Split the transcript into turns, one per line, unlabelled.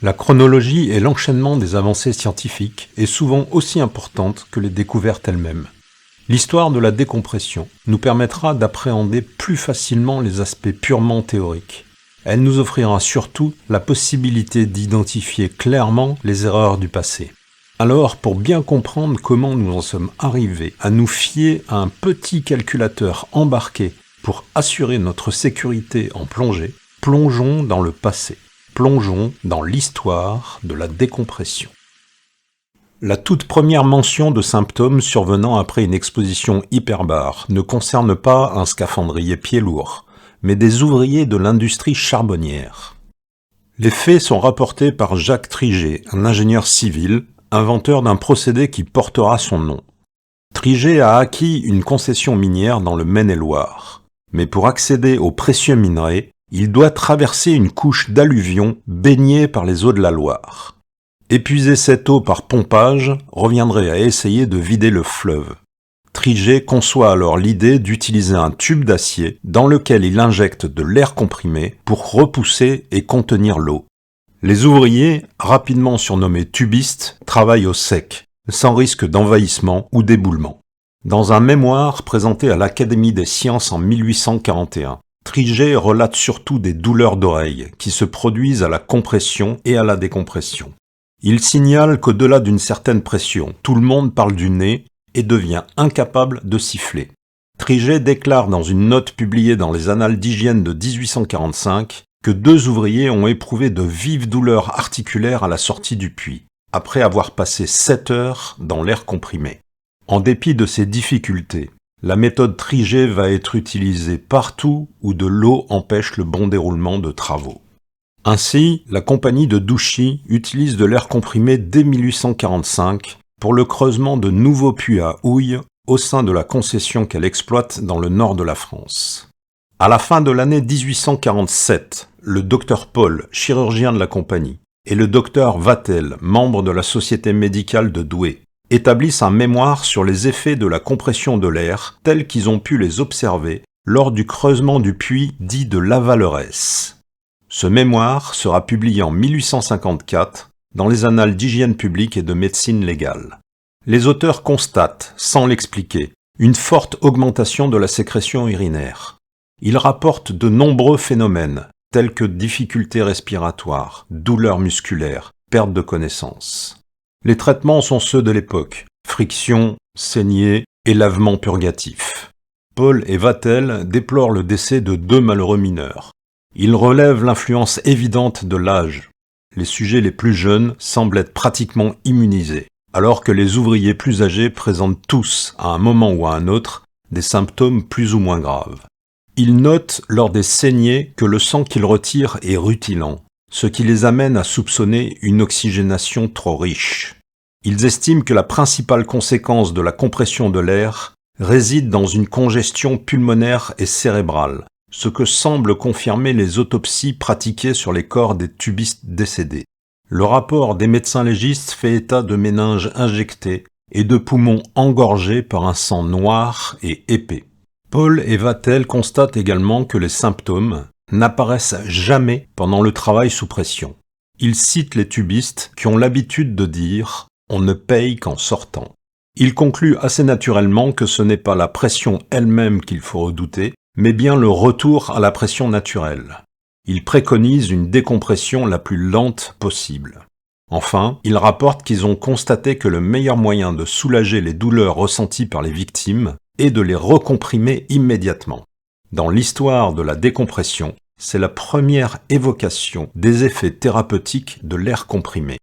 La chronologie et l'enchaînement des avancées scientifiques est souvent aussi importante que les découvertes elles-mêmes. L'histoire de la décompression nous permettra d'appréhender plus facilement les aspects purement théoriques. Elle nous offrira surtout la possibilité d'identifier clairement les erreurs du passé. Alors, pour bien comprendre comment nous en sommes arrivés à nous fier à un petit calculateur embarqué pour assurer notre sécurité en plongée, plongeons dans le passé. Plongeons dans l'histoire de la décompression. La toute première mention de symptômes survenant après une exposition hyperbare ne concerne pas un scaphandrier pieds lourds, mais des ouvriers de l'industrie charbonnière. Les faits sont rapportés par Jacques Triget, un ingénieur civil, inventeur d'un procédé qui portera son nom. Triget a acquis une concession minière dans le Maine-et-Loire, mais pour accéder aux précieux minerais, il doit traverser une couche d'alluvions baignée par les eaux de la Loire. Épuiser cette eau par pompage reviendrait à essayer de vider le fleuve. Triget conçoit alors l'idée d'utiliser un tube d'acier dans lequel il injecte de l'air comprimé pour repousser et contenir l'eau. Les ouvriers, rapidement surnommés tubistes, travaillent au sec, sans risque d'envahissement ou d'éboulement. Dans un mémoire présenté à l'Académie des sciences en 1841, Triget relate surtout des douleurs d'oreille qui se produisent à la compression et à la décompression. Il signale qu'au-delà d'une certaine pression, tout le monde parle du nez et devient incapable de siffler. Triget déclare dans une note publiée dans les Annales d'hygiène de 1845 que 2 ouvriers ont éprouvé de vives douleurs articulaires à la sortie du puits, après avoir passé 7 heures dans l'air comprimé. En dépit de ces difficultés, la méthode Triget va être utilisée partout où de l'eau empêche le bon déroulement de travaux. Ainsi, la compagnie de Douchy utilise de l'air comprimé dès 1845 pour le creusement de nouveaux puits à houille au sein de la concession qu'elle exploite dans le nord de la France. À la fin de l'année 1847, le docteur Paul, chirurgien de la compagnie, et le docteur Vatel, membre de la Société médicale de Douai, établissent un mémoire sur les effets de la compression de l'air tels qu'ils ont pu les observer lors du creusement du puits dit de Lavalleresse. Ce mémoire sera publié en 1854 dans les Annales d'hygiène publique et de médecine légale. Les auteurs constatent, sans l'expliquer, une forte augmentation de la sécrétion urinaire. Ils rapportent de nombreux phénomènes, tels que difficultés respiratoires, douleurs musculaires, perte de connaissance. Les traitements sont ceux de l'époque, friction, saignée et lavement purgatif. Paul et Vatel déplorent le décès de 2 malheureux mineurs. Ils relèvent l'influence évidente de l'âge. Les sujets les plus jeunes semblent être pratiquement immunisés, alors que les ouvriers plus âgés présentent tous, à un moment ou à un autre, des symptômes plus ou moins graves. Ils notent lors des saignées que le sang qu'ils retirent est rutilant, ce qui les amène à soupçonner une oxygénation trop riche. Ils estiment que la principale conséquence de la compression de l'air réside dans une congestion pulmonaire et cérébrale, ce que semblent confirmer les autopsies pratiquées sur les corps des tubistes décédés. Le rapport des médecins légistes fait état de méninges injectés et de poumons engorgés par un sang noir et épais. Paul et Vatel constatent également que les symptômes n'apparaissent jamais pendant le travail sous pression. Ils citent les tubistes qui ont l'habitude de dire « on ne paye qu'en sortant ». Ils concluent assez naturellement que ce n'est pas la pression elle-même qu'il faut redouter, mais bien le retour à la pression naturelle. Ils préconisent une décompression la plus lente possible. Enfin, ils rapportent qu'ils ont constaté que le meilleur moyen de soulager les douleurs ressenties par les victimes est de les recomprimer immédiatement. Dans l'histoire de la décompression, c'est la première évocation des effets thérapeutiques de l'air comprimé.